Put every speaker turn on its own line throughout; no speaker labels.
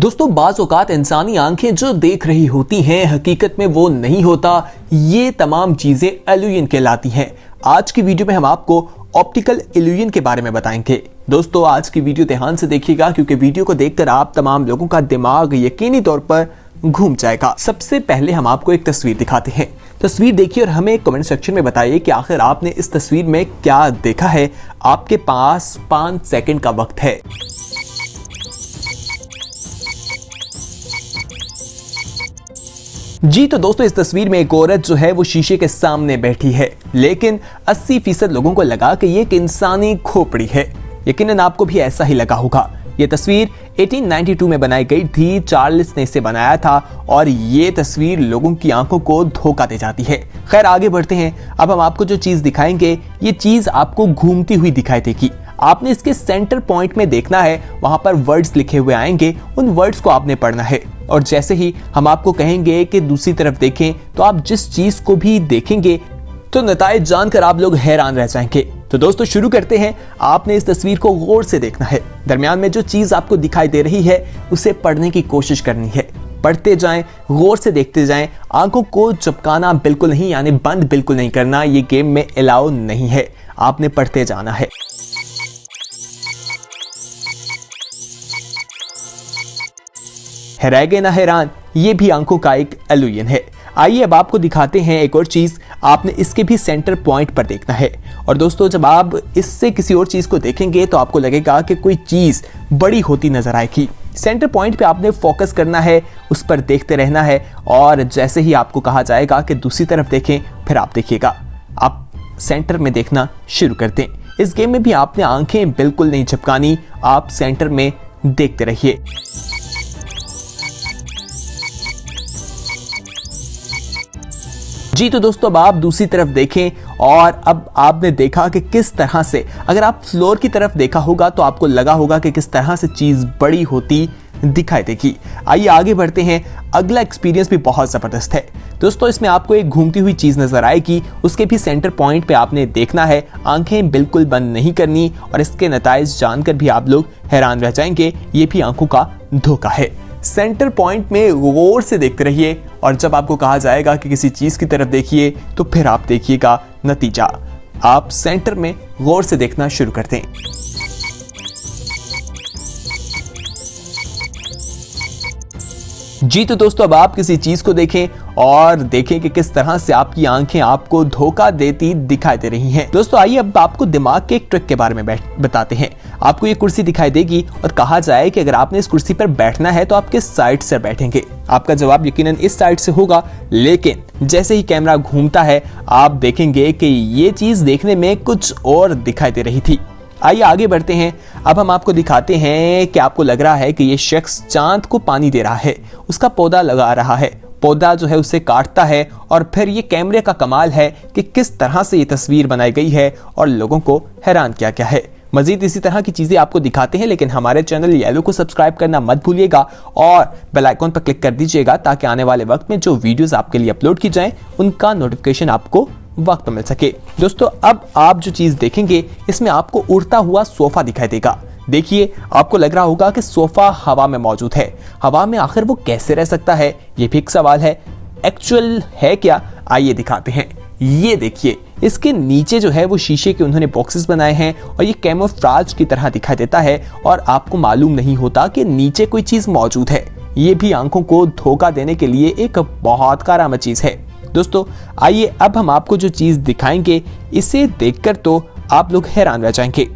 दोस्तों बाज़ औक़ात इंसानी आंखें जो देख रही होती हैं हकीकत में वो नहीं होता। ये तमाम चीजें इल्यूजन कहलाती हैं। आज की वीडियो में हम आपको ऑप्टिकल इल्यूजन के बारे में बताएंगे। दोस्तों आज की वीडियो ध्यान से देखिएगा क्योंकि वीडियो को देखकर आप तमाम लोगों का दिमाग यकीनी तौर पर घूम जाएगा। सबसे पहले हम आपको एक तस्वीर दिखाते हैं। तस्वीर देखिए और हमें कमेंट सेक्शन में बताइए कि आखिर आपने इस तस्वीर में क्या देखा है। आपके पास 5 सेकंड का वक्त है। जी तो दोस्तों इस तस्वीर में एक औरत जो है वो शीशे के सामने बैठी है, लेकिन 80% लोगों को लगा कि ये एक इंसानी खोपड़ी है। यकीनन आपको भी ऐसा ही लगा होगा। ये तस्वीर 1892 में बनाई गई थी। चार्ल्स ने इसे बनाया था और ये तस्वीर लोगों की आंखों को धोखा दे जाती है। खैर आगे बढ़ते हैं। अब हम आपको जो चीज दिखाएंगे ये चीज आपको घूमती हुई दिखाई देगी। आपने इसके सेंटर पॉइंट में देखना है, वहां पर वर्ड्स लिखे हुए आएंगे, उन वर्ड्स को आपने पढ़ना है और जैसे ही हम आपको कहेंगे कि दूसरी तरफ देखें तो आप जिस चीज को भी देखेंगे तो नताइज जानकर आप लोग हैरान रह जाएंगे। तो दोस्तों शुरू करते हैं। आपने इस तस्वीर को गौर से देखना है। दरमियान में जो चीज आपको दिखाई दे रही है उसे पढ़ने की कोशिश करनी है। पढ़ते जाएं, गौर से देखते जाएं। आंखों को झपकाना बिल्कुल नहीं, यानी बंद बिल्कुल नहीं करना। ये गेम में अलाउ नहीं है। आपने पढ़ते जाना है। रह गए ना हैरान, ये भी आंखों का एक इल्यूजन है। आइए अब आपको दिखाते हैं एक और चीज। आपने इसके भी सेंटर पॉइंट पर देखना है और दोस्तों जब आप इससे किसी और चीज को देखेंगे तो आपको लगेगा कि कोई चीज बड़ी होती नजर आएगी। सेंटर पॉइंट पे आपने फोकस करना है, उस पर देखते रहना है और जैसे ही आपको कहा जाएगा कि दूसरी तरफ देखें फिर आप देखिएगा। आप सेंटर में देखना शुरू कर दें। इस गेम में भी आपने आंखें बिल्कुल नहीं झपकानी, आप सेंटर में देखते रहिए। जी तो दोस्तों अब आप दूसरी तरफ देखें और अब आपने देखा कि किस तरह से, अगर आप फ्लोर की तरफ देखा होगा तो आपको लगा होगा कि किस तरह से चीज बड़ी होती दिखाई देगी। आइए आगे बढ़ते हैं। अगला एक्सपीरियंस भी बहुत जबरदस्त है। दोस्तों इसमें आपको एक घूमती हुई चीज नजर आएगी, उसके भी सेंटर पॉइंट पे आपने देखना है। आंखें बिल्कुल बंद नहीं करनी और इसके नताइज जानकर भी आप लोग हैरान रह जाएंगे। ये भी आंखों का धोखा है। सेंटर पॉइंट में गौर से देखते रहिए और जब आपको कहा जाएगा कि किसी चीज की तरफ देखिए तो फिर आप देखिएगा नतीजा। आप सेंटर में गौर से देखना शुरू कर दें। जी तो दोस्तों अब आप किसी चीज को देखें और देखें कि किस तरह से आपकी आंखें आपको धोखा देती दिखाई दे रही हैं। दोस्तों आइए अब आपको दिमाग के एक ट्रिक के बारे में बताते हैं। आपको ये कुर्सी दिखाई देगी और कहा जाए कि अगर आपने इस कुर्सी पर बैठना है तो आप किस साइड से बैठेंगे। आपका जवाब यकीनन इस साइड से होगा, लेकिन जैसे ही कैमरा घूमता है आप देखेंगे कि ये चीज देखने में कुछ और दिखाई दे रही थी। आइए आगे बढ़ते हैं। अब हम आपको दिखाते हैं कि आपको लग रहा है कि ये शख्स चांद को पानी दे रहा है, उसका पौधा लगा रहा है, पौधा जो है उसे काटता है और फिर ये कैमरे का कमाल है कि किस तरह से ये तस्वीर बनाई गई है और लोगों को हैरान किया गया है। मजीद इसी तरह की चीजें आपको दिखाते हैं, लेकिन हमारे चैनल येलो को सब्सक्राइब करना मत भूलिएगा और बेल आइकॉन पर क्लिक कर दीजिएगा ताकि आने वाले वक्त में जो वीडियोस आपके लिए अपलोड की जाएं उनका नोटिफिकेशन आपको वक्त मिल सके। दोस्तों अब आप जो चीज देखेंगे इसमें आपको उड़ता हुआ सोफा दिखाई देगा। देखिए आपको लग रहा होगा कि सोफा हवा में मौजूद है। हवा में आखिर वो कैसे रह सकता है, ये भी एक सवाल है। एक्चुअल है क्या, आइए दिखाते हैं। ये देखिए इसके नीचे जो है वो शीशे के उन्होंने बॉक्सेस बनाए हैं और ये कैमोफ्लेज की तरह दिखाई देता है और आपको मालूम नहीं होता कि नीचे कोई चीज मौजूद है। ये भी आंखों को धोखा देने के लिए एक बहुत कारआमद चीज है। दोस्तों आइए अब हम आपको जो चीज दिखाएंगे इसे देखकर तो आप लोग हैरान रह जाएंगे।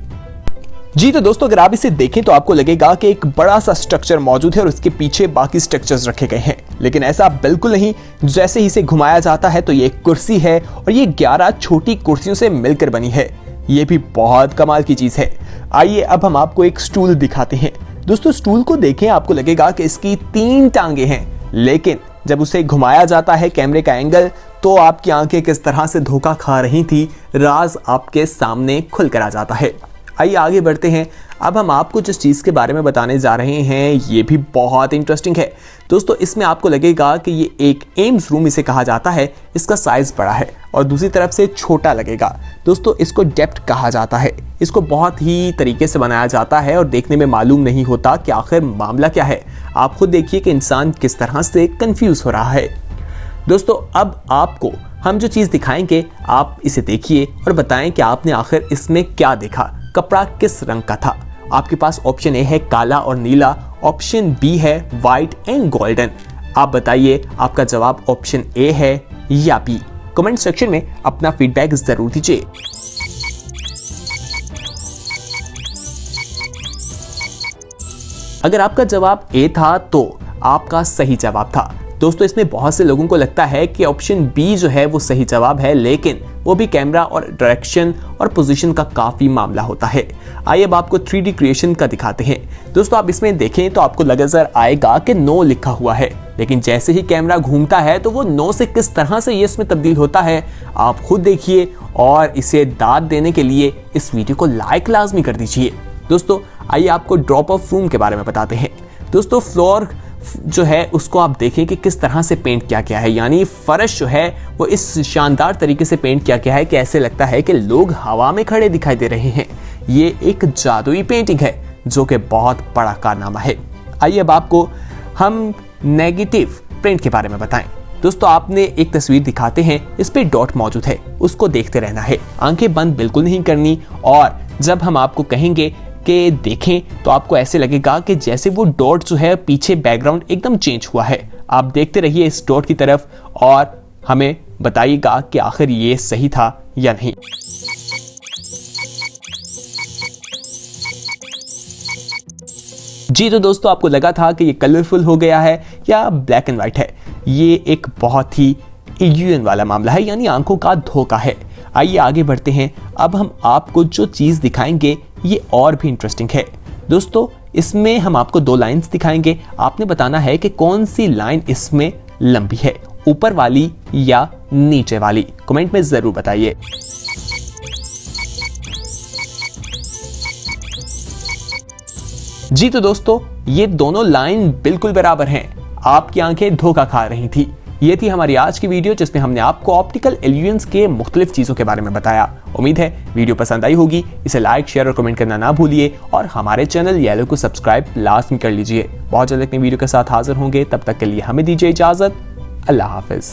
जी तो दोस्तों अगर आप इसे देखें तो आपको लगेगा कि एक बड़ा सा स्ट्रक्चर मौजूद है और उसके पीछे बाकी स्ट्रक्चर्स रखे गए हैं, लेकिन ऐसा बिल्कुल नहीं। जैसे ही इसे घुमाया जाता है तो ये एक कुर्सी है और ये 11 छोटी कुर्सियों से मिलकर बनी है। ये भी बहुत कमाल की चीज है। आइए अब हम आपको एक स्टूल दिखाते हैं। दोस्तों स्टूल को देखें आपको लगेगा कि इसकी 3 टांगे हैं, लेकिन जब उसे घुमाया जाता है कैमरे का एंगल तो आपकी आंखें किस तरह से धोखा खा रही थी राज आपके सामने खुल कर आ जाता है। आइए आगे बढ़ते हैं। अब हम आपको जिस चीज़ के बारे में बताने जा रहे हैं ये भी बहुत इंटरेस्टिंग है। दोस्तों इसमें आपको लगेगा कि ये एक एम्स रूम इसे कहा जाता है, इसका साइज़ बड़ा है और दूसरी तरफ से छोटा लगेगा। दोस्तों इसको डेप्थ कहा जाता है। इसको बहुत ही तरीके से बनाया जाता है और देखने में मालूम नहीं होता कि आखिर मामला क्या है। आप खुद देखिए कि इंसान किस तरह से कंफ्यूज हो रहा है। दोस्तों अब आपको हम जो चीज़ दिखाएंगे आप इसे देखिए और बताएं कि आपने आखिर इसमें क्या देखा, कपड़ा किस रंग का था। आपके पास ऑप्शन ए है काला और नीला, ऑप्शन बी है वाइट एंड गोल्डन। आप बताइए आपका जवाब ऑप्शन ए है या बी। कमेंट सेक्शन में अपना फीडबैक जरूर दीजिए। अगर आपका जवाब ए था तो आपका सही जवाब था। दोस्तों इसमें बहुत से लोगों को लगता है कि ऑप्शन बी जो है वो सही जवाब है, लेकिन वो भी कैमरा और डायरेक्शन और पोजीशन का काफ़ी मामला होता है। आइए अब आपको 3D क्रिएशन का दिखाते हैं। दोस्तों आप इसमें देखें तो आपको नजर आएगा कि नो लिखा हुआ है, लेकिन जैसे ही कैमरा घूमता है तो वो नो से किस तरह से यस में तब्दील होता है आप खुद देखिए और इसे दाद देने के लिए इस वीडियो को लाइक लाजमी कर दीजिए। दोस्तों आइए आपको ड्रॉप ऑफ रूम के बारे में बताते हैं। दोस्तों फ्लोर जो है उसको आप देखें कि किस तरह से पेंट किया गया है, यानी फर्श जो है वो इस शानदार तरीके से पेंट किया गया है कि ऐसे लगता है कि लोग हवा में खड़े दिखाई दे रहे हैं। ये एक जादुई पेंटिंग है जो कि बहुत बड़ा कारनामा है। आइए अब आपको हम नेगेटिव प्रिंट के बारे में बताएं। दोस्तों आपने एक तस्वीर दिखाते हैं, इस पे डॉट मौजूद है, उसको देखते रहना है, आंखें बंद बिल्कुल नहीं करनी। और जब हम आपको कहेंगे कि देखें तो आपको ऐसे लगेगा कि जैसे वो डॉट जो है पीछे बैकग्राउंड एकदम चेंज हुआ है। आप देखते रहिए इस डॉट की तरफ और हमें बताइएगा कि आखिर ये सही था या नहीं। जी तो दोस्तों आपको लगा था कि ये कलरफुल हो गया है या ब्लैक एंड व्हाइट है। ये एक बहुत ही इल्यूजन वाला मामला है, यानी आंखों का धोखा है। आइए आगे बढ़ते हैं। अब हम आपको जो चीज़ दिखाएंगे ये और भी इंटरेस्टिंग है। दोस्तों इसमें हम आपको 2 लाइंस दिखाएंगे, आपने बताना है कि कौन सी लाइन इसमें लंबी है, ऊपर वाली या नीचे वाली। कमेंट में जरूर बताइए। जी तो दोस्तों ये दोनों लाइन बिल्कुल बराबर हैं। आपकी आंखें धोखा खा रही थी। ये थी हमारी आज की वीडियो जिसमें हमने आपको ऑप्टिकल इल्यूजन्स के मुख्तलिफ चीज़ों के बारे में बताया। उम्मीद है वीडियो पसंद आई होगी। इसे लाइक शेयर और कमेंट करना ना भूलिए और हमारे चैनल येलो को सब्सक्राइब लाजमी कर लीजिए। बहुत जल्द एक नई वीडियो के साथ हाजिर होंगे, तब तक के लिए हमें दीजिए इजाज़त। अल्लाह हाफिज़।